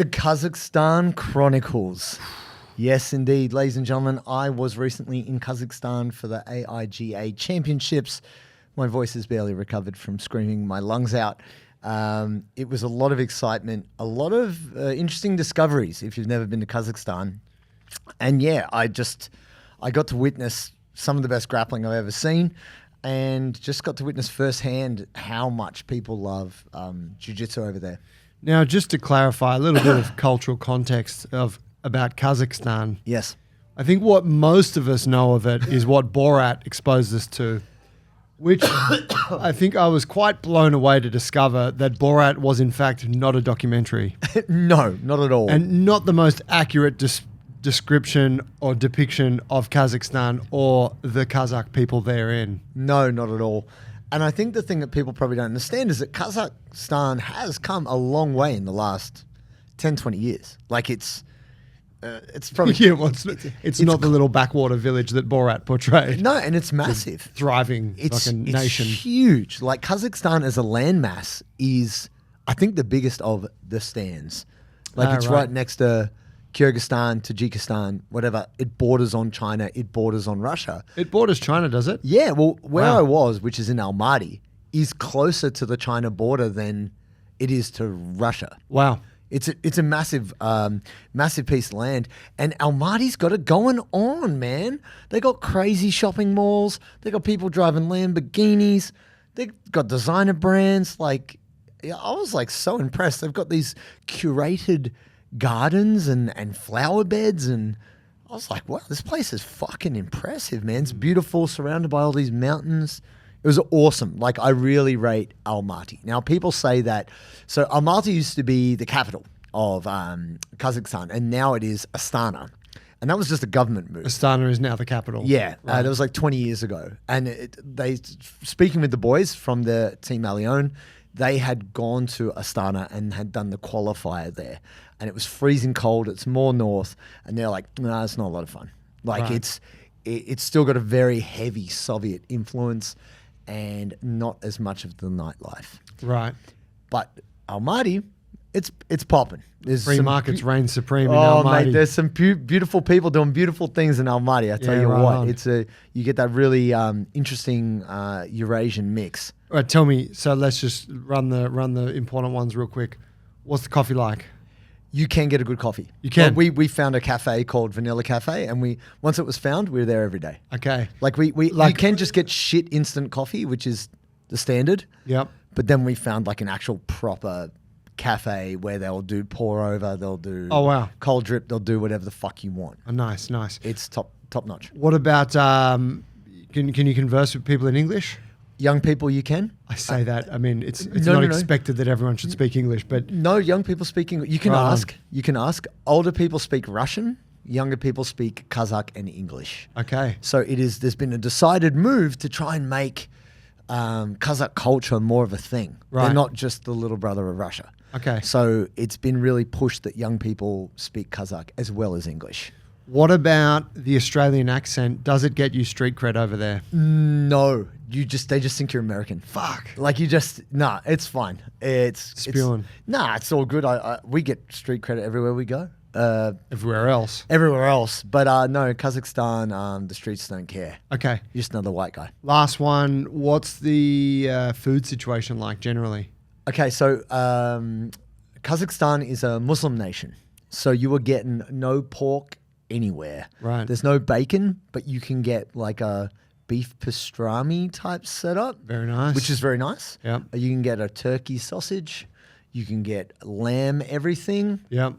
The Kazakhstan Chronicles. Yes, indeed. Ladies and gentlemen, I was recently in Kazakhstan for the AIGA Championships. My voice has barely recovered from screaming my lungs out. It was a lot of excitement, a lot of interesting discoveries if you've never been to Kazakhstan. And yeah, I got to witness some of the best grappling I've ever seen, and just got to witness firsthand how much people love Jiu Jitsu over there. Now, just to clarify a little bit of cultural context about Kazakhstan. Yes. I think what most of us know of it is what Borat exposed us to, which I think I was quite blown away to discover that Borat was in fact not a documentary. No, not at all. And not the most accurate description or depiction of Kazakhstan or the Kazakh people therein. No, not at all. And I think the thing that people probably don't understand is that Kazakhstan has come a long way in the last 10, 20 years. Like it's probably... Yeah, well, it's not the little backwater village that Borat portrayed. No, and it's massive. Thriving fucking nation. It's huge. Like Kazakhstan as a landmass is, I think, the biggest of the stands. Like it's right next to Kyrgyzstan, Tajikistan, whatever. It borders on China. It borders on Russia. It borders China, does it? Yeah. Well, where I was, which is in Almaty, is closer to the China border than it is to Russia. Wow. It's a massive massive piece of land, and Almaty's got it going on, man. They got crazy shopping malls. They got people driving Lamborghinis. They got designer brands. Like, I was like so impressed. They've got these curated gardens and flower beds, and I was like, wow, this place is fucking impressive, man. It's beautiful, surrounded by all these mountains. It was awesome. Like, I really rate Almaty. Now, people say that, so Almaty used to be the capital of Kazakhstan, and now it is Astana. And that was just a government move. Astana is now the capital. Yeah, right. That was like 20 years ago. And speaking with the boys from the Team Allione, they had gone to Astana and had done the qualifier there. And it was freezing cold. It's more north. And they're like, no, it's not a lot of fun. Like, it's still got a very heavy Soviet influence and not as much of the nightlife. Right. But Almaty, it's popping. Free markets reign supreme in Almaty. Oh, mate, there's some beautiful people doing beautiful things in Almaty. I tell you what, you get that really interesting Eurasian mix. All right, tell me. So let's just run the important ones real quick. What's the coffee like? You can get a good coffee. You can. Well, we found a cafe called Vanilla Cafe, and once it was found, we were there every day. Okay. Like you can just get shit instant coffee, which is the standard. Yep. But then we found like an actual proper cafe where they'll do pour over, they'll do cold drip, they'll do whatever the fuck you want. Oh, nice. It's top notch. What about can you converse with people in English? Young people, you can. I say that. I mean, it's not expected that everyone should speak English, but no, young people speak English. You can ask. You can ask. Older people speak Russian. Younger people speak Kazakh and English. Okay. So there's been a decided move to try and make Kazakh culture more of a thing. Right. They're not just the little brother of Russia. Okay. So it's been really pushed that young people speak Kazakh as well as English. What about the Australian accent? Does it get you street cred over there? No, they just think you're American. Fuck. Like it's fine. It's spewing. It's all good. We get street credit everywhere we go. Everywhere else. But no, Kazakhstan, the streets don't care. Okay. You're just another white guy. Last one. What's the food situation like generally? Okay, so Kazakhstan is a Muslim nation, so you are getting no pork anywhere. Right. There's no bacon, but you can get like a beef pastrami type setup. Very nice. Which is very nice. Yep. You can get a turkey sausage. You can get lamb everything. Yep.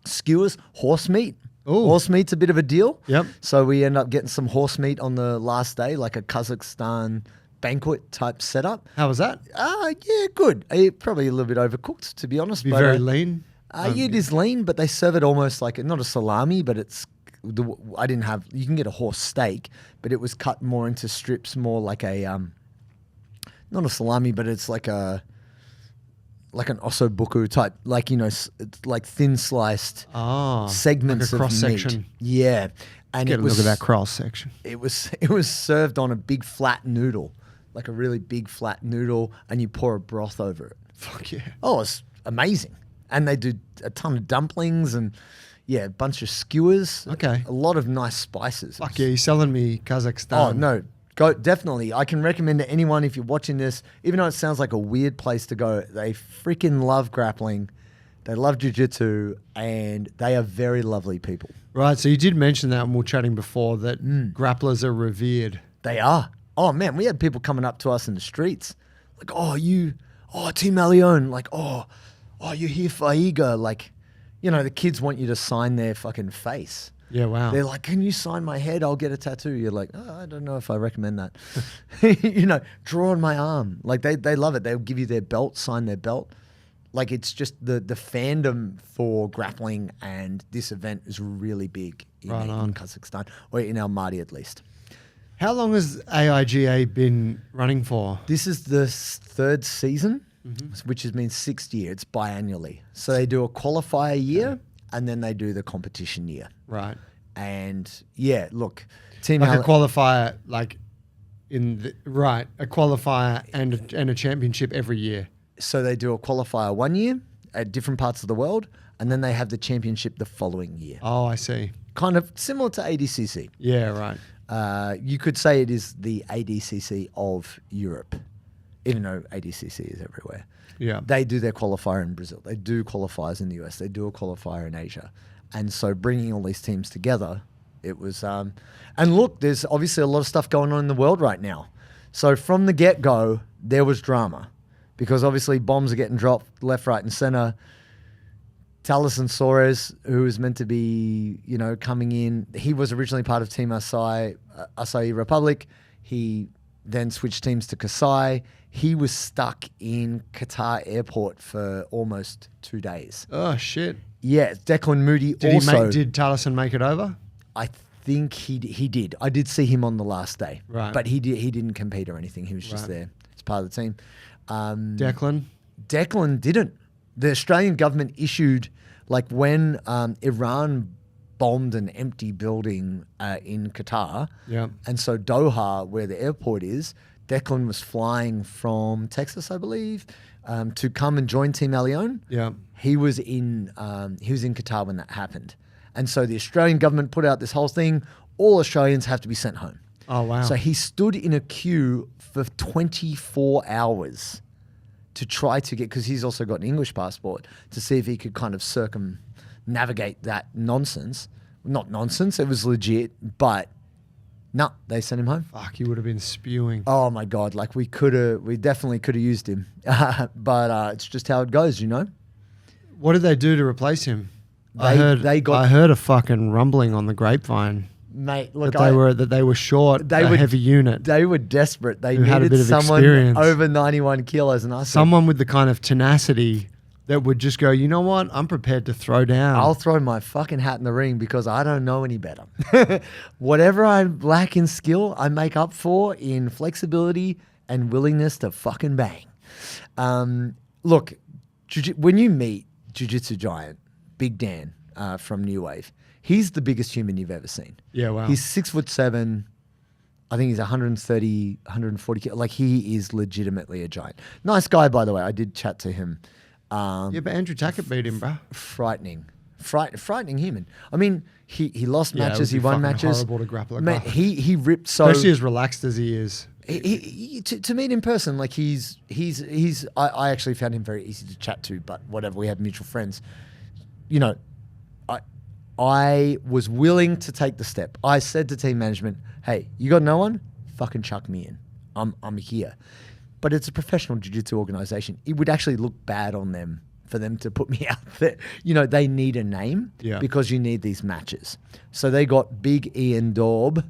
Skewers, horse meat. Ooh. Horse meat's a bit of a deal. Yep. So we end up getting some horse meat on the last day, like a Kazakhstan banquet type setup. How was that? Yeah, good. Probably a little bit overcooked, to be honest. Very lean. It is lean, but they serve it almost like not a salami, but it's. You can get a horse steak, but it was cut more into strips, more like a not a salami, but it's like an ossobuco type, like it's like thin sliced segments like a cross of meat. section. Yeah, and Get a look at that cross section. It was served on a big flat noodle, like a really big flat noodle, and you pour a broth over it. Fuck yeah! Oh, it's amazing. And they do a ton of dumplings and, yeah, a bunch of skewers. Okay. A lot of nice spices. Fuck yeah, you're selling me Kazakhstan. Oh, no. Go, definitely. I can recommend to anyone if you're watching this, even though it sounds like a weird place to go, they freaking love grappling. They love jiu-jitsu, and they are very lovely people. Right, so you did mention that when we were chatting before, that grapplers are revered. They are. Oh, man, we had people coming up to us in the streets. Like, Team Allione. Like, you're here for AIGA. Like, you know, the kids want you to sign their fucking face. Yeah, wow. They're like, can you sign my head? I'll get a tattoo. You're like, I don't know if I recommend that. You know, draw on my arm. Like, they love it. They'll give you their belt, sign their belt. Like, it's just the fandom for grappling and this event is really big in Kazakhstan, or in Almaty at least. How long has AIGA been running for? This is the third season, which has been 6th year. It's biannually. So they do a qualifier year and then they do the competition year. Right. And yeah, look, Team like a qualifier, a qualifier and a championship every year. So they do a qualifier 1 year at different parts of the world, and then they have the championship the following year. Oh, I see. Kind of similar to ADCC. Yeah, right. You could say it is the ADCC of Europe, even though ADCC is everywhere. Yeah. They do their qualifier in Brazil. They do qualifiers in the US. They do a qualifier in Asia. And so bringing all these teams together, it was... and look, there's obviously a lot of stuff going on in the world right now. So from the get-go, there was drama. Because obviously bombs are getting dropped left, right, and center. Taliesin Soares, who was meant to be, you know, coming in, he was originally part of Team Acai Republic. He then switched teams to Kasai. He was stuck in Qatar airport for almost 2 days. Oh, shit. Yeah, Declan Moody also. Did Taliesin make it over? I think he did. I did see him on the last day. Right. But he didn't compete or anything. He was just there as part of the team. Declan didn't. The Australian government issued, like when Iran bombed an empty building in Qatar, and so Doha, where the airport is, Declan was flying from Texas, I believe, to come and join Team Allione. Yeah, he was in Qatar when that happened, and so the Australian government put out this whole thing: all Australians have to be sent home. Oh, wow. So he stood in a queue for 24 hours to try to get, because he's also got an English passport, to see if he could kind of circumnavigate that nonsense. Not nonsense, it was legit, but no, they sent him home. Fuck, he would have been spewing. Oh my God, like we definitely could have used him. But it's just how it goes, you know? What did they do to replace him? I got heard a fucking rumbling on the grapevine. Mate, look, that they were short a heavy unit. They were desperate. They had a needed bit of someone experience. over 91 kilos. And someone with the kind of tenacity that would just go, you know what? I'm prepared to throw down. I'll throw my fucking hat in the ring because I don't know any better. Whatever I lack in skill, I make up for in flexibility and willingness to fucking bang. Look, when you meet Jiu-Jitsu giant, Big Dan from New Wave, he's the biggest human you've ever seen. Yeah, wow. He's 6'7". I think he's 130, 140 kilos. Like, he is legitimately a giant. Nice guy, by the way. I did chat to him. Yeah, but Andrew Tackett beat him, bro. Frightening human. I mean, he lost matches, he won matches. Horrible to grapple a Man, guy. he ripped so. Especially as relaxed as he is. To meet in person, like I actually found him very easy to chat to, but whatever, we have mutual friends. You know, I was willing to take the step. I said to team management, hey, you got no one? Fucking chuck me in. I'm here. But it's a professional jiu-jitsu organization. It would actually look bad on them for them to put me out there. You know, they need a name because you need these matches. So they got Big Ian Daub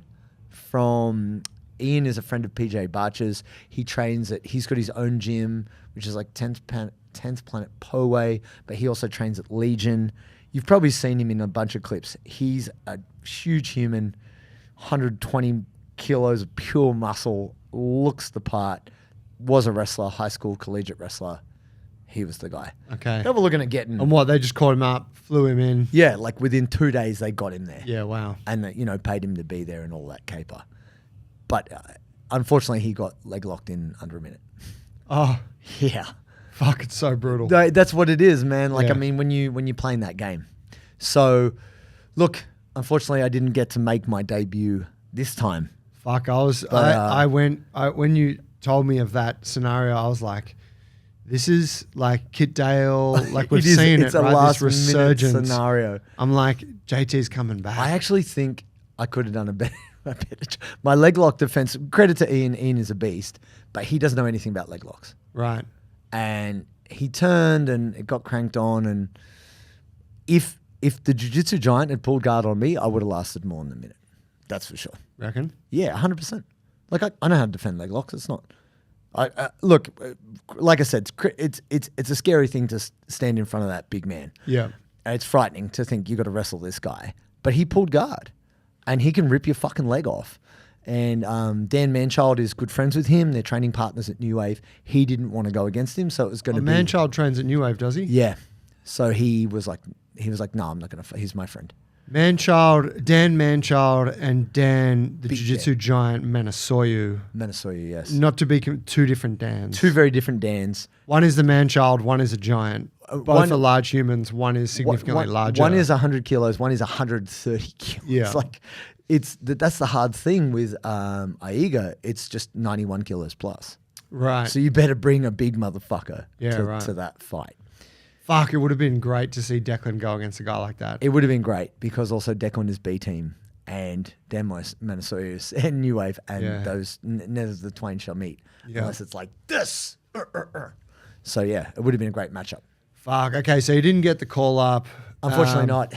from... Ian is a friend of PJ Barcher's. He trains he's got his own gym, which is like 10th Planet Poway, but he also trains at Legion. You've probably seen him in a bunch of clips. He's a huge human, 120 kilos of pure muscle, looks the part, was a wrestler, high school collegiate wrestler. He was the guy. Okay. They were looking at getting... And what, they just called him up, flew him in? Yeah, like within 2 days they got him there. Yeah, wow. And, paid him to be there and all that caper. But unfortunately, he got leg locked in under a minute. Oh. Yeah. Fuck, it's so brutal. That's what it is, man. Like, Yeah. I mean, when you're playing that game. So, look, unfortunately, I didn't get to make my debut this time. Fuck, when you told me of that scenario, I was like, this is like Kit Dale, like we've seen it's it, a right? last This resurgence minute scenario. I'm like, JT's coming back. I actually think I could have done a better my leg lock defense. Credit to Ian. Ian is a beast, but he doesn't know anything about leg locks. Right. And he turned and it got cranked on. And if the jiu-jitsu giant had pulled guard on me, I would have lasted more than a minute. That's for sure. Reckon? Yeah, 100%. Like I know how to defend leg locks. It's not. Look, like I said, it's a scary thing to stand in front of that big man. Yeah. And it's frightening to think you got to wrestle this guy. But he pulled guard, and he can rip your fucking leg off. And Dan Manchild is good friends with him. They're training partners at New Wave. He didn't want to go against him, so it was going to be. Manchild trains at New Wave, does he? Yeah. So he was like, no, I'm not going to. He's my friend. Manchild, Dan Manchild, and Dan, the Big jiu-jitsu giant, Manasoyu. Manasoyu, yes. Not to be two different Dans. Two very different Dans. One is the Manchild, one is a giant. Both are large humans. One is significantly larger. One is 100 kilos. One is 130 kilos. Yeah. It's like, that's the hard thing with AIGA. It's just 91 kilos plus. Right. So you better bring a big motherfucker to that fight. Fuck, it would have been great to see Declan go against a guy like that. It would have been great because also Declan is B team and Dan Manasoyus and New Wave and those neither of the twain shall meet unless it's like this. So yeah, it would have been a great matchup. Fuck. Okay, so you didn't get the call up. Unfortunately not.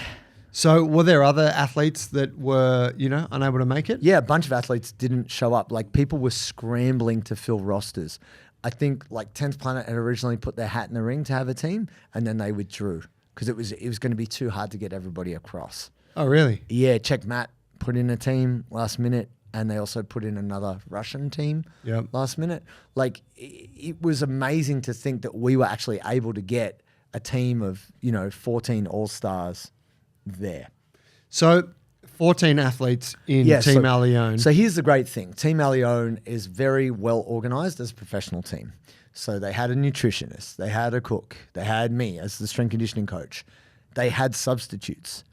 So were there other athletes that were, unable to make it? Yeah, a bunch of athletes didn't show up. Like people were scrambling to fill rosters. I think like 10th Planet had originally put their hat in the ring to have a team, and then they withdrew because it was going to be too hard to get everybody across. Oh, really? Yeah, Check Matt put in a team last minute, and they also put in another Russian team last minute. Like it was amazing to think that we were actually able to get a team of 14 all-stars there. So 14 athletes in Team Allione. So here's the great thing. Team Allione is very well organized as a professional team. So they had a nutritionist, they had a cook, they had me as the strength conditioning coach. They had substitutes.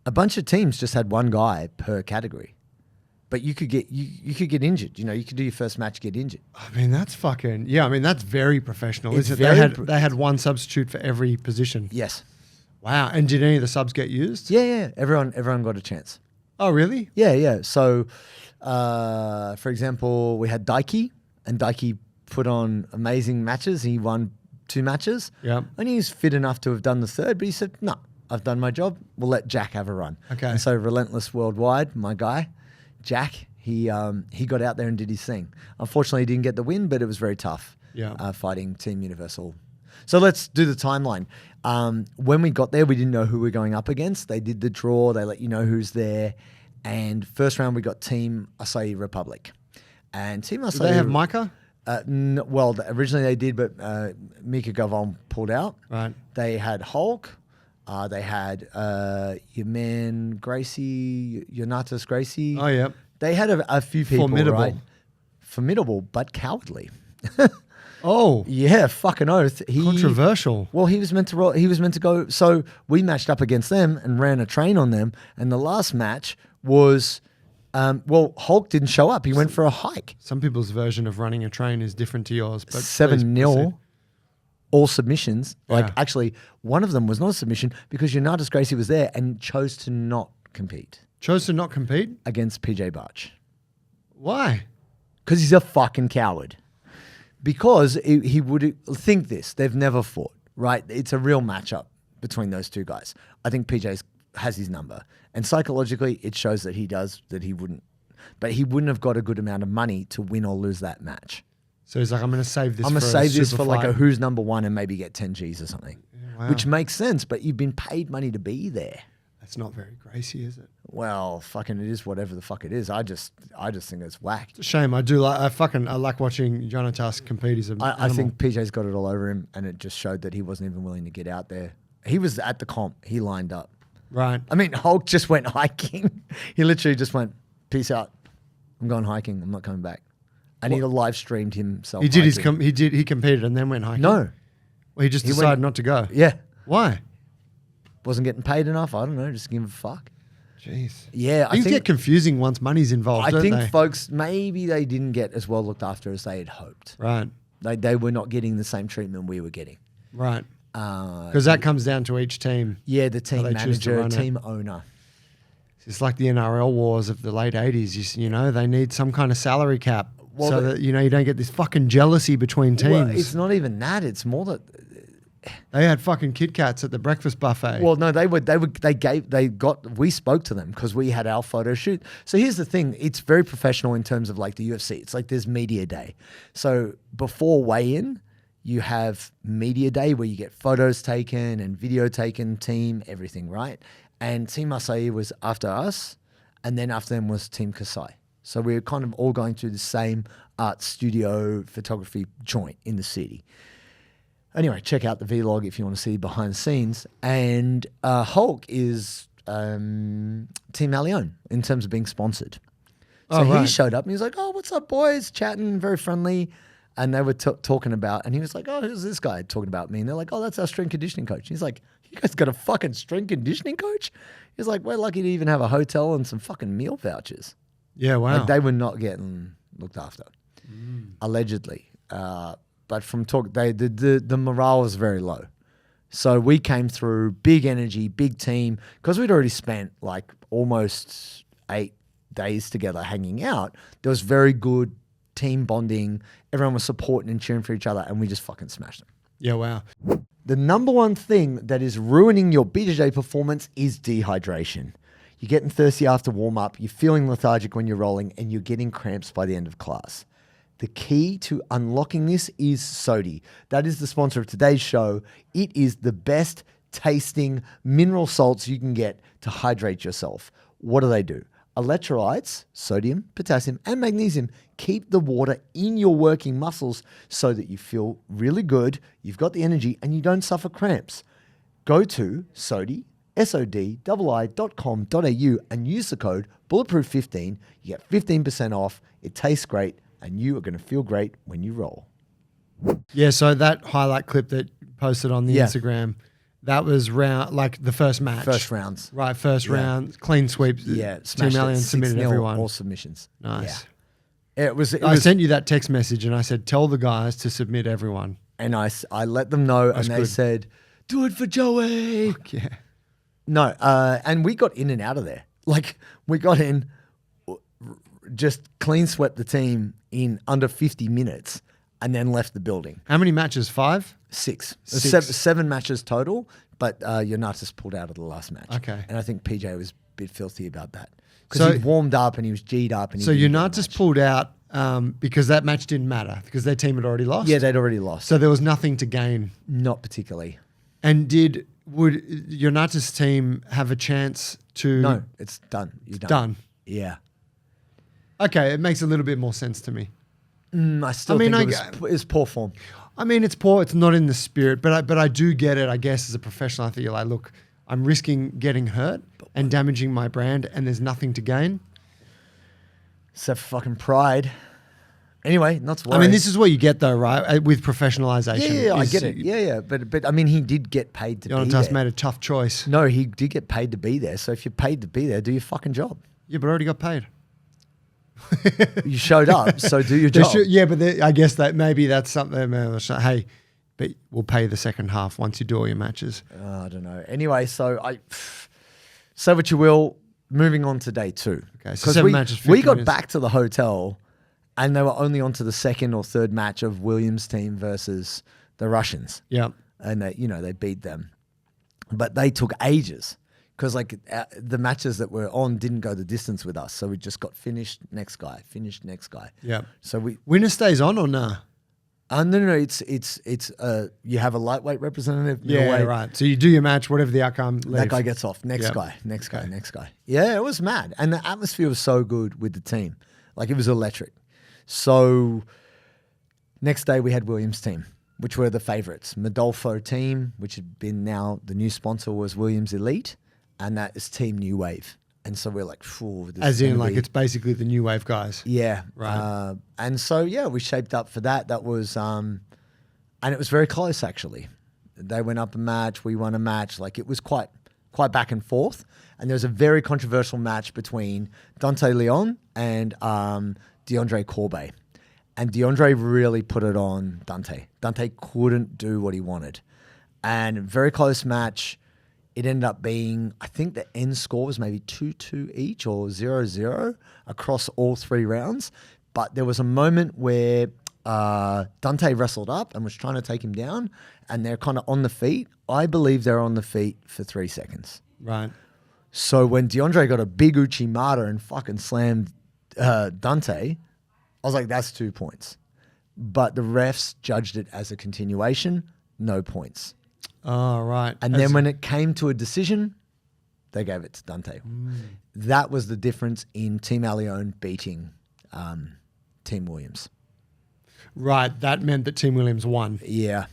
A bunch of teams just had one guy per category. But you could get injured. You could do your first match, get injured. I mean, that's fucking that's very professional, It's isn't it? They had one substitute for every position. Yes. Wow. And did any of the subs get used? Yeah. Everyone got a chance. Oh, really? Yeah. So, for example, we had Daiki, and Daiki put on amazing matches. He won 2 matches. Yeah. And he's fit enough to have done the third, but he said, no, I've done my job. We'll let Jack have a run. Okay. And so Relentless Worldwide, my guy, Jack, he got out there and did his thing. Unfortunately, he didn't get the win, but it was very tough fighting Team Universal. So let's do the timeline. When we got there, we didn't know who we were going up against. They did the draw. They let you know who's there. And first round, we got Team Acai Republic. And Team Acai... Did they have Micah? Well, originally they did, but Mika Gavon pulled out. Right. They had Hulk. They had your man Gracie, Yonatas Gracie. Oh, yeah. They had a few people, Formidable. right? Formidable, but cowardly. Oh. Yeah, fucking oath. Controversial. Well, he was meant to roll. He was meant to go. So we matched up against them and ran a train on them. And the last match was, Hulk didn't show up. He went for a hike. Some people's version of running a train is different to yours. But 7-0. All submissions. Like Yeah. actually, one of them was not a submission because Yonatas Gracie was there and chose to not compete Chose to not compete? against PJ Barch Why? because he's a fucking coward. Because he would think this. They've never fought, right? It's a real matchup between those two guys. I think PJ has his number. And psychologically, it shows that he does, that he wouldn't. But he wouldn't have got a good amount of money to win or lose that match. So he's like, I'm going to save this I'm going to save this for like a a who's number one and maybe get 10 G's or something. Wow. Which makes sense, but you've been paid money to be there. That's not very Gracie, is it? Well, fucking it is whatever the fuck it is. I just think it's whack. It's a shame. I like watching Jonatas compete. He's I think PJ's got it all over him, and it just showed that he wasn't even willing to get out there. He was at the comp. He lined up. Right. I mean, Hulk just went hiking. He literally just went, peace out. I'm going hiking. I'm not coming back. And he live streamed himself. He did hiking. he competed and then went hiking. No. Well, he just decided not to go. Yeah. Why? Wasn't getting paid enough. I don't know. Just give a fuck. Jeez. Yeah. Things get confusing once money's involved, don't think they? folks, maybe they didn't get as well looked after as they had hoped. Right. They were not getting the same treatment we were getting. Right. Because that comes down to each team. Yeah, the team they choose to manager, run it. team owner. It's like the NRL wars of the late 80s. You know, they need some kind of salary cap so that, you know, you don't get this fucking jealousy between teams. Well, it's not even that. It's more that they had fucking Kit Kats at the breakfast buffet. well, no, we spoke to them because we had our photo shoot. So here's the thing. It's very professional in terms of like the UFC. It's like there's media day. So before weigh-in, you have media day where you get photos taken and video taken, team, everything, right? And Team Acai was after us, and then after them was Team Kasai. So we were kind of all going through the same art studio photography joint in the city. Anyway, check out the vlog if you want to see behind the scenes. And Hulk is Team Allione in terms of being sponsored. So he showed up and he was like, "Oh, what's up, boys?" Chatting, very friendly. And they were talking about, and he was like, "Oh, who's this guy?" Talking about me. And they're like, "Oh, that's our strength conditioning coach." He's like, "You guys got a fucking strength conditioning coach?" He's like, "We're lucky to even have a hotel and some fucking meal vouchers." Yeah, wow. Like they were not getting looked after, allegedly. But from talk, the morale was very low. So we came through, big energy, big team, because we'd already spent like almost 8 days together hanging out. There was very good team bonding. Everyone was supporting and cheering for each other, and we just fucking smashed them. Yeah, wow. The number one thing that is ruining your BJJ performance is dehydration. You're getting thirsty after warm-up, you're feeling lethargic when you're rolling, and you're getting cramps by the end of class. The key to unlocking this is Sodi. That is the sponsor of today's show. It is the best tasting mineral salts you can get to hydrate yourself. What do? Electrolytes, sodium, potassium, and magnesium keep the water in your working muscles so that you feel really good, you've got the energy, and you don't suffer cramps. Go to Sodi, sodi.com.au and use the code Bulletproof15. You get 15% off. It tastes great, and you are going to feel great when you roll. Yeah, so that highlight clip that you posted on the Instagram, that was the first match. First rounds. Right, first round, clean sweep. Yeah, Team Allione submitted everyone. All submissions. Nice. Yeah. I sent you that text message and I said, tell the guys to submit everyone. And I let them know, and they said, "Do it for Joey." Fuck yeah. No, and we got in and out of there. Like, we got in, just clean swept the team in under 50 minutes and then left the building. How many matches? 5? 6. 6. 7 matches total, but Yonatas pulled out of the last match. Okay. And I think PJ was a bit filthy about that. Because he warmed up and he was G'd up. And so Yonatas pulled out because that match didn't matter because their team had already lost? Yeah, they'd already lost. So there was nothing to gain? Not particularly. And would Yonatas' team have a chance to... No, it's done. You're done. Done. Yeah. Okay, it makes a little bit more sense to me. I still think it was poor form. I mean, it's poor. It's not in the spirit, but I do get it. I guess as a professional athlete, you're like, look, I'm risking getting hurt and damaging my brand, and there's nothing to gain. Except for fucking pride. Anyway, not to worry. I mean, this is what you get though, right? With professionalization. Yeah, I get it. Yeah. But I mean, he did get paid to be there. Yonatas made a tough choice. No, he did get paid to be there. So if you're paid to be there, do your fucking job. Yeah, but I already got paid. You showed up, so do your job. But I guess that maybe that's something. Hey, but we'll pay you the second half once you do all your matches. I don't know. Anyway, so say what you will. Moving on to day 2. Okay, so 7 matches. We got back to the hotel, and they were only on to the second or third match of Williams' team versus the Russians. Yeah, and they beat them, but they took ages. Because the matches that were on didn't go the distance with us, so we just got finished next guy. Yeah. So winner stays on or nah? No. It's you have a lightweight representative. Yeah, right. So you do your match, whatever the outcome. Leave. That guy gets off. Next guy. Yeah, it was mad, and the atmosphere was so good with the team. Like, it was electric. So next day we had Williams' team, which were the favorites. Modolfo team, which had been now the new sponsor, was Williams Elite. And that is Team New Wave. And so we're like, phew. As in, it's basically the New Wave guys. Yeah. Right. And so, we shaped up for that. That was, and it was very close, actually. They went up a match. We won a match. Like it was quite back and forth. And there was a very controversial match between Dante Leon and DeAndre Corbet. And DeAndre really put it on Dante. Dante couldn't do what he wanted. And very close match. It ended up being, I think the end score was maybe 2-2 each or 0-0 across all 3 rounds. But there was a moment where Dante wrestled up and was trying to take him down, and they're kind of on the feet. I believe they're on the feet for 3 seconds. Right. So when DeAndre got a big Uchimata and fucking slammed Dante, I was like, that's 2 points. But the refs judged it as a continuation, no points. Oh, right. And then when it came to a decision, they gave it to Dante. That was the difference in Team Allione beating Team Williams. Right. That meant that Team Williams won. Yeah.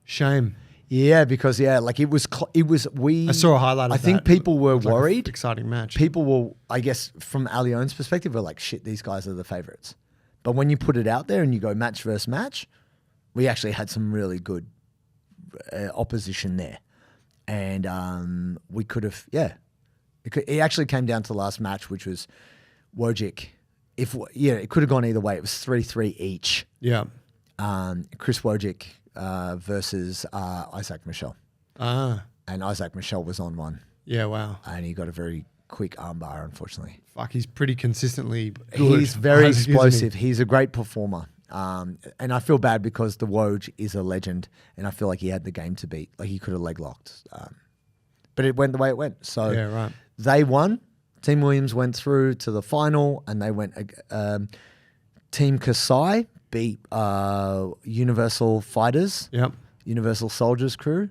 Shame. Yeah, because like it was I saw a highlight of I think that. people were It was like an worried. exciting match. People will, I guess, from Allione's perspective, were like, shit, these guys are the favorites. But when you put it out there and you go match versus match, we actually had some really good opposition there. And we could have, it actually came down to the last match, which was Wojcik. It could have gone either way. It was 3-3 each. Yeah. Chris Wojcik versus Isaac Michel. Ah. And Isaac Michel was on one. Yeah, wow. And he got a very quick armbar, unfortunately. Fuck, he's pretty consistently good. He's very Isaac, isn't he? explosive. He's a great performer. And I feel bad because the Woj is a legend, and I feel like he had the game to beat. Like he could have leg locked. But it went the way it went. So Yeah, right. they won. Team Williams went through to the final, and they went. Team Kasai beat Universal Fighters, Yep. Universal Soldiers crew,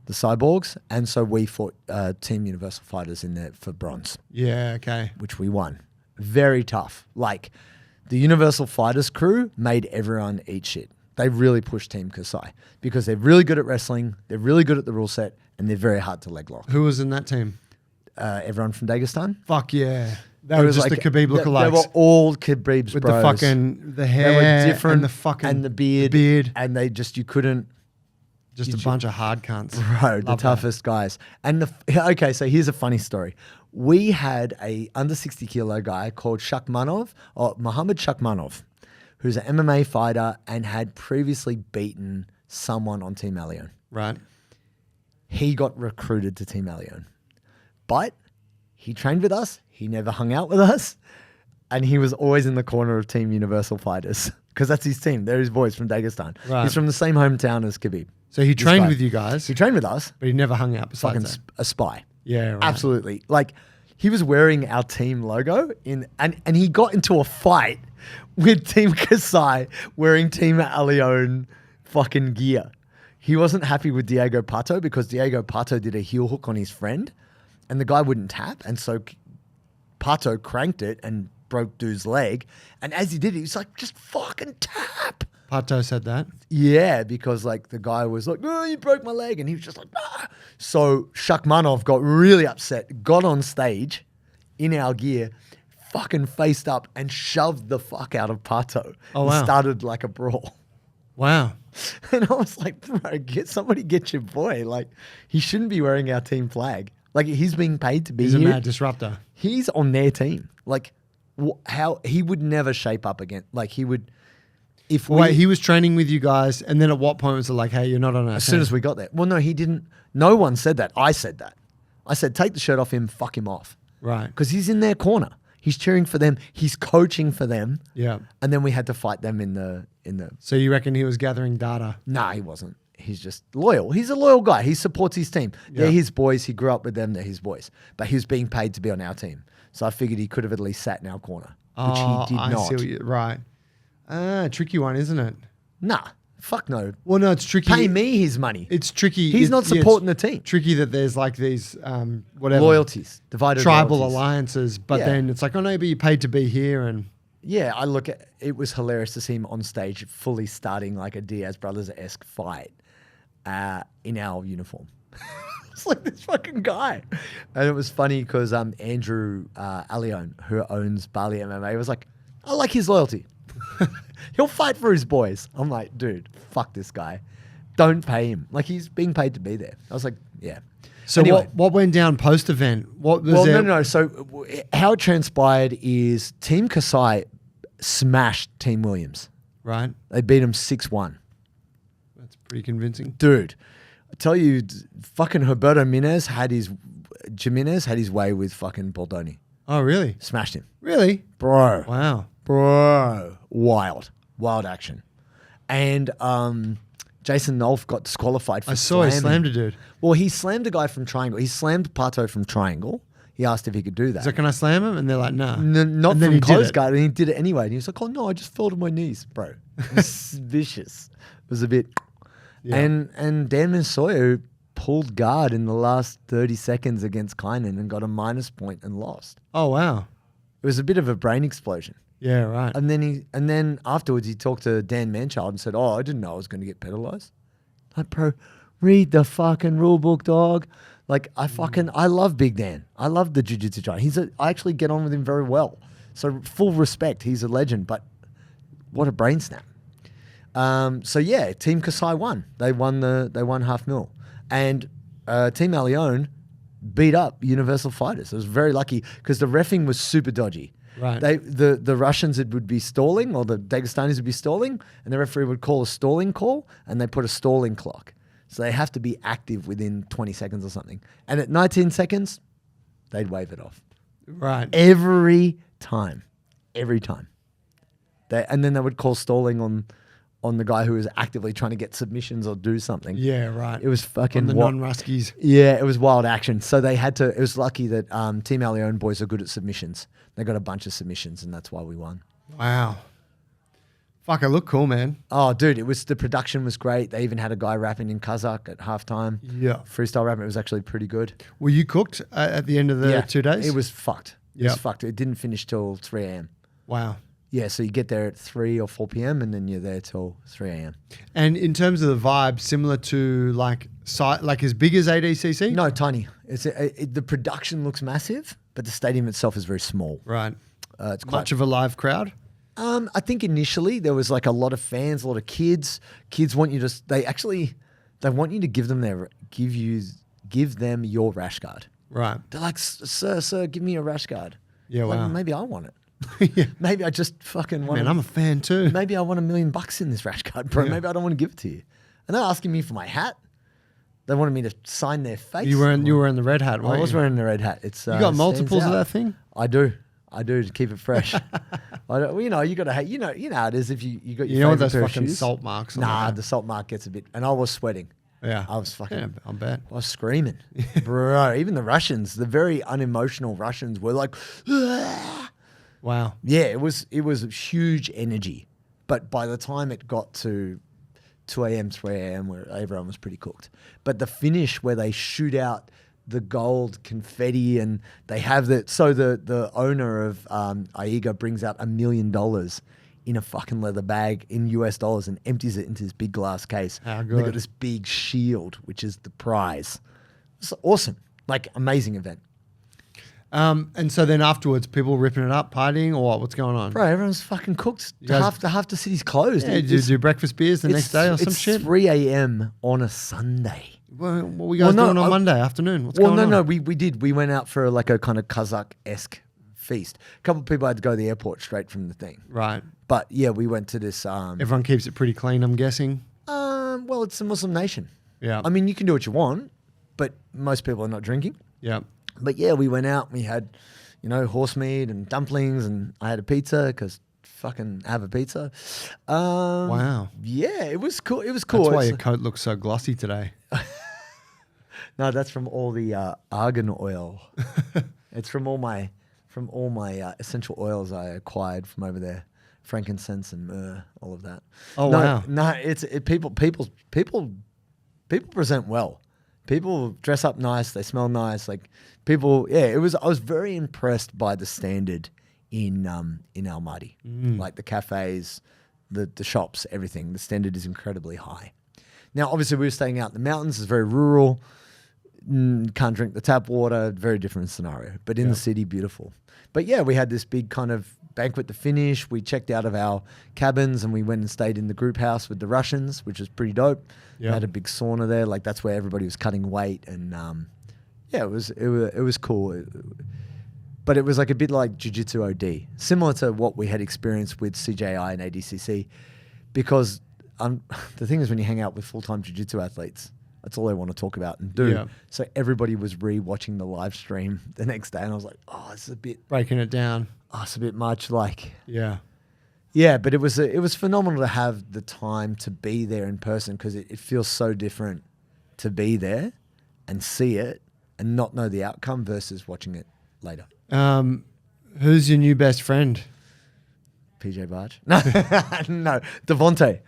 the Cyborgs, and so we fought Team Universal Fighters in there for bronze, Yeah, okay. which we won. Very tough. Like the Universal Fighters crew made everyone eat shit. They really pushed Team Kasai because they're really good at wrestling, they're really good at the rule set, and they're very hard to leg lock. Who was in that team? Everyone from Dagestan. Fuck yeah. They It were was just like- the Khabib They lookalikes. were all Khabib's With bros. the fucking, the hair They were different, and the fucking, and the beard, and they just you couldn't. just you a ju- bunch of hard cunts. Bro, the Love that. toughest guys. And okay, so here's a funny story. We had a under 60 kilo guy called Mohammed Shakmanov, who's an MMA fighter and had previously beaten someone on Team Allione. Right. He got recruited to Team Allione, but he trained with us. He never hung out with us, and he was always in the corner of Team Universal Fighters because that's his team. They're his boys from Dagestan. Right. He's from the same hometown as Khabib. So he This trained guy. with you guys, He trained with us. but he never hung out besides Fucking that. a spy. Yeah, right. Absolutely. Like he was wearing our team logo and he got into a fight with Team Kasai wearing Team Allione fucking gear. He wasn't happy with Diego Pato because Diego Pato did a heel hook on his friend and the guy wouldn't tap. And so Pato cranked it and broke dude's leg. And as he did, he was like, just fucking tap. Pato said that. Yeah, because like the guy was like, "Oh, you broke my leg," and he was just like, "Ah." So Shakmanov got really upset, got on stage in our gear, fucking faced up and shoved the fuck out of Pato. Oh, and wow. started like a brawl. Wow. And I was like, bro, get your boy. Like he shouldn't be wearing our team flag. Like he's being paid to be He's a here. mad disruptor. He's on their team. Like how he would never shape up again. Like he would. If we, Wait, he was training with you guys, and then at what point was it like, hey, you're not on our as soon as we got there. Well, no, he didn't. No one said that. I said that. I said, take the shirt off him, fuck him off. Right. Because he's in their corner. He's cheering for them. He's coaching for them. Yeah. And then we had to fight them in the. So you reckon he was gathering data? Nah, he wasn't. He's just loyal. He's a loyal guy. He supports his team. They're Yeah. his boys. He grew up with them. They're his boys. But he was being paid to be on our team. So I figured he could have at least sat in our corner, which he did I not. see what you, right. Tricky one, isn't it? Nah, fuck no. Well, no, it's tricky. Pay me his money. It's tricky. He's not supporting the team. Tricky that there's like these whatever Loyalties, divided tribal loyalties. alliances, but Yeah. then it's like, oh no, but you paid to be here, and Yeah, I look at it was hilarious to see him on stage fully starting like a Diaz Brothers-esque fight in our uniform. It's like this fucking guy. And it was funny because Andrew Allione, who owns Bali MMA, was like, I like his loyalty. He'll fight for his boys. I'm like, dude, fuck this guy. don't pay him. Like, he's being paid to be there. I was like, yeah. So Anyway. what went down post event? What was Well, there? no. So how it transpired is Team Kasai smashed Team Williams. Right. They beat him 6-1. That's pretty convincing. Dude, I tell you, fucking Roberto Jimenez had his way with fucking Baldoni. Oh, really? Smashed him. Really? Bro. Wow. Bro. Wild action. And Jason Nolf got disqualified for I saw he slammed a dude. Well, he slammed a guy from Triangle. He slammed Pato from Triangle. He asked if he could do that. So can I slam him? And they're like, nah. Not And then from he did close it. guard, and he did it anyway. And he was like, "Oh no, I just fell to my knees, bro." It was vicious. It was a bit. Yeah. And Dan Mansoyo pulled guard in the last 30 seconds against Kynan and got a minus point and lost. Oh, wow. It was a bit of a brain explosion. Yeah, right. And then afterwards he talked to Dan Manchild and said, "Oh, I didn't know I was going to get penalized." Like, bro, read the fucking rule book, dog. Like, I love Big Dan. I love the jiu-jitsu giant. I actually get on with him very well. So full respect. He's a legend, but what a brain snap. So yeah, Team Kasai won. They won $500,000. And Team Alione beat up Universal Fighters. It was very lucky because the reffing was super dodgy. Right. The Russians would be stalling, or the Dagestanis would be stalling, and the referee would call a stalling call, and they put a stalling clock. So they have to be active within 20 seconds or something. And at 19 seconds, they'd wave it off. Right. Every time. And then they would call stalling on the guy who was actively trying to get submissions or do something. Yeah, right. It was fucking On the non-Ruskies. Yeah, it was wild action. So they had to. It was lucky that Team Alione boys are good at submissions. They got a bunch of submissions, and that's why we won. Wow. Fuck, it looked cool, man. Oh, dude, the production was great. They even had a guy rapping in Kazakh at halftime. Yeah. Freestyle rapping. It was actually pretty good. Were you cooked at the end of the 2 days? It was fucked. It was fucked. It didn't finish till 3 a.m. Wow. Yeah, so you get there at 3 or 4 p.m. and then you're there till 3 a.m. And in terms of the vibe, similar to like as big as ADCC? No, tiny. The production looks massive, but the stadium itself is very small. Right. It's quite Much of a live crowd? I think initially there was like a lot of fans, a lot of kids. Kids want you to. They want you to give them your rash guard. Right. They're like, sir, give me your rash guard. Yeah, Like, wow. maybe I want it. Yeah. Maybe I just fucking want. Man, I'm a fan too. Maybe I want $1 million in this rash guard, bro. Yeah. Maybe I don't want to give it to you. And they're asking me for my hat. They wanted me to sign their face. You were in the red hat, I weren't was you? wearing the red hat. It's You got multiples of that thing? I do to keep it fresh. You got to hate. You know how it is if you got your. You don't want favorite those pair of fucking shoes. salt marks on Nah, the the salt mark gets a bit, and I was sweating. Yeah. I was fucking. Yeah, I'll bet. I was screaming, bro. Even the Russians, the very unemotional Russians, were like, "Ah." Wow. Yeah, it was huge energy, but by the time it got to 2 a.m., 3 a.m., where everyone was pretty cooked. But the finish where they shoot out the gold confetti and they have the owner of AIGA brings out $1 million in a fucking leather bag in US dollars and empties it into this big glass case. How And they got good. this big shield, which is the prize. It's awesome. Like, amazing event. And so then afterwards, people ripping it up, partying, or what? What's going on? Bro, everyone's fucking cooked. guys- Half the city's closed. Yeah, do you do breakfast beers the next day or some it's shit? 3 a.m. on a Sunday. What were you guys doing on Monday afternoon? What's going on? No, we did. We went out for like a kind of Kazakh-esque feast. A couple of people had to go to the airport straight from the thing. Right. But yeah, we went to this. Everyone keeps it pretty clean, I'm guessing. Well, it's a Muslim nation. Yeah. I mean, you can do what you want, but most people are not drinking. Yeah. But yeah, we went out. We had, horse meat and dumplings, and I had a pizza because fucking have a pizza. Wow. Yeah, it was cool. It was cool. That's why It's- your coat looks so glossy today. No, that's from all the argan oil. It's from all my essential oils I acquired from over there, frankincense and myrrh, all of that. Oh, No, wow. No, people present well. People dress up nice. They smell nice. Like people, yeah. I was very impressed by the standard in Almaty. Like the cafes, the shops, everything. The standard is incredibly high. Now, obviously, we were staying out in the mountains. It's very rural. can't drink the tap water. Very different scenario. But in the city, beautiful. But yeah, we had this big kind of banquet to finish. We checked out of our cabins and we went and stayed in the group house with the Russians, which was pretty dope. Yeah. Had a big sauna there. Like that's where everybody was cutting weight, and yeah, it was cool. But it was like a bit like Jiu Jitsu OD, similar to what we had experienced with CJI and ADCC, because the thing is when you hang out with full-time Jiu Jitsu athletes, that's all they want to talk about and do. Yeah. So everybody was re-watching the live stream the next day, and I was like, oh, this is a bit Breaking it down. oh, it's a bit much. Like, Yeah. yeah, but it was phenomenal to have the time to be there in person, because it feels so different to be there and see it and not know the outcome versus watching it later. Who's your new best friend? PJ Barge? No, no, Devontae.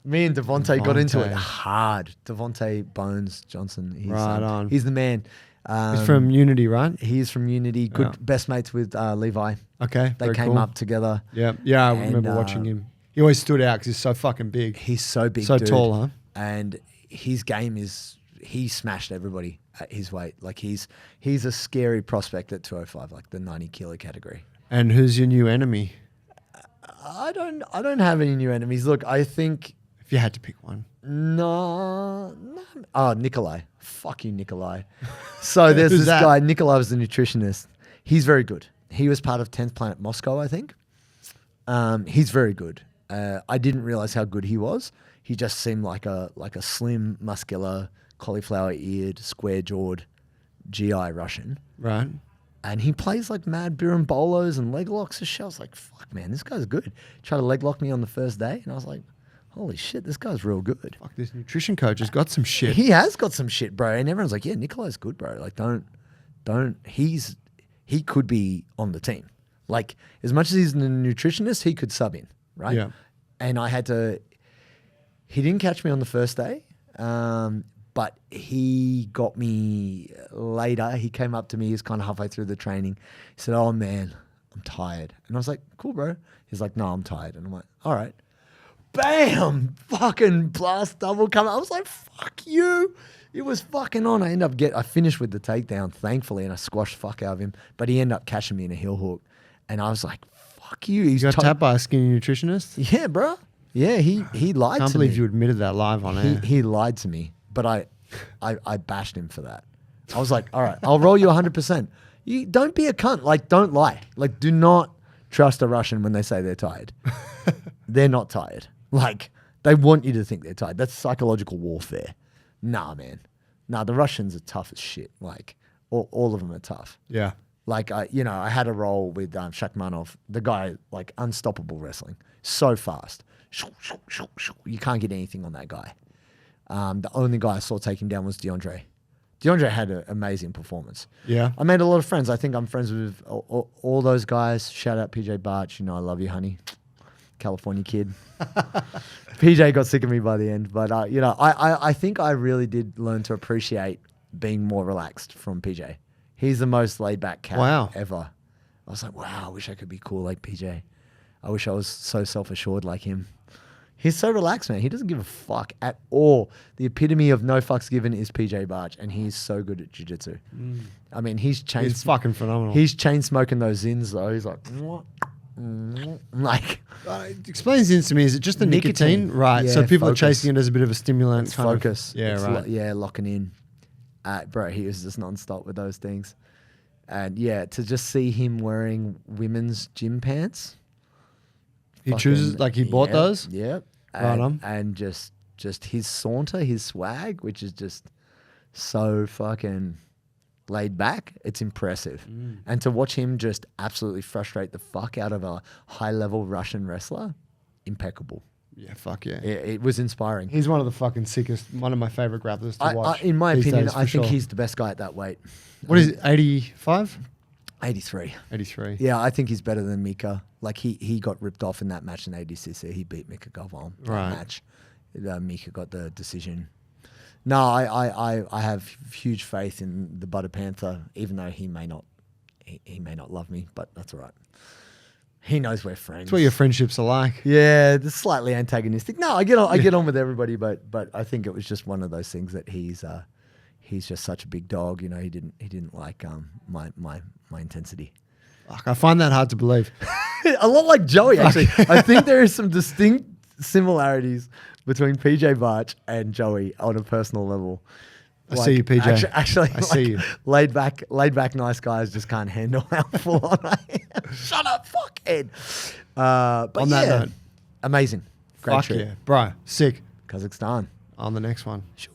Me and Devontae got into it Devontae. hard. Devontae Bones Johnson. He's, Right on. He's the man. He's from Unity, right? He's from Unity. Good, Yeah. best mates with Levi. Okay. They very came cool. up together. Yeah. Yeah, I And, remember watching him. He always stood out because he's so fucking big. He's so big, So dude. tall, huh? And his game is, he smashed everybody at his weight. Like he's a scary prospect at 205, like the 90 kilo category. And who's your new enemy? I don't have any new enemies. Look, I think If you had to pick one. no. Oh, Nikolai. Fuck you, Nikolai. So there's Who's this that? guy. Nikolai was the nutritionist. He's very good. He was part of 10th Planet Moscow, I think. He's very good. I didn't realize how good he was. He just seemed like a slim, muscular, cauliflower-eared, square-jawed GI Russian. Right. And he plays like mad birimbolos and leg locks and shit. I was like, fuck, man, this guy's good. Tried to leg lock me on the first day, and I was like, holy shit, this guy's real good. Fuck, this nutrition coach has got some shit. He has got some shit, bro. And everyone's like, yeah, Nikolai's good, bro. Like, he could be on the team. Like, as much as he's a nutritionist, he could sub in, right? Yeah. And he didn't catch me on the first day, but he got me later. He came up to me, he was kind of halfway through the training. He said, oh man, I'm tired. And I was like, cool, bro. He's like, no, I'm tired. And I'm like, all right. Bam! Fucking blast double come. I was like, fuck you. It was fucking on. I finished with the takedown, thankfully, and I squashed the fuck out of him. But he ended up catching me in a heel hook. And I was like, fuck you. He's You got tapped by a skinny nutritionist? Yeah, bro. Yeah, he lied Can't to me. believe you admitted that live on air. He lied to me, but I bashed him for that. I was like, all right, I'll roll you 100%. You don't be a cunt. Like, don't lie. Like, do not trust a Russian when they say they're tired. They're not tired. Like, they want you to think they're tired. That's psychological warfare. Nah, man. Nah, the Russians are tough as shit. Like, all of them are tough. Yeah. Like, I had a role with Shakhmanov, the guy, like, unstoppable wrestling. So fast. You can't get anything on that guy. The only guy I saw take him down was DeAndre. DeAndre had an amazing performance. Yeah. I made a lot of friends. I think I'm friends with all those guys. Shout out PJ Barch. You know, I love you, honey. California kid. PJ got sick of me by the end. But, I think I really did learn to appreciate being more relaxed from PJ. He's the most laid back cat ever. I was like, wow, I wish I could be cool like PJ. I wish I was so self-assured like him. He's so relaxed, man. He doesn't give a fuck at all. The epitome of no fucks given is PJ Barch, and he's so good at jiu-jitsu. I mean, he's fucking phenomenal. He's chain smoking those zins though. He's like, like Explain zins to me. Is it just the nicotine? Right. Yeah, so people focus. are chasing it as a bit of a stimulant. It's kind of- focus. Yeah, It's right. locking in. Bro, he was just non-stop with those things. And yeah, to just see him wearing women's gym pants. He chooses, like he bought those? Yep. Right on. And just his saunter, his swag, which is just so fucking laid back. It's impressive. And to watch him just absolutely frustrate the fuck out of a high-level Russian wrestler, impeccable. Yeah, fuck yeah. It was inspiring. He's one of the fucking sickest, one of my favorite grapplers to watch. in my these opinion, days, for I think sure. he's the best guy at that weight. What is it, 85? 83. 83. Yeah, I think he's better than Mika. Like he got ripped off in that match in ADCC. He beat Mika Galvan in Right. that match. Mika got the decision. No, I have huge faith in the Butter Panther, even though he may not love me, but that's all right. He knows we're friends. That's what your friendships are like. Yeah, it's slightly antagonistic. No, I get on with everybody, but I think it was just one of those things that he's he's just such a big dog. You know, he didn't like my intensity. Fuck, I find that hard to believe. A lot like Joey, actually. I think there is some distinct similarities between PJ Barch and Joey on a personal level. I see you, PJ. Actually, I see you. Laid back, nice guys just can't handle how full on I am. Shut up, fuckhead. But On that note, amazing. Great fuck trip. yeah. Bro, sick. Kazakhstan. On the next one. Shoo.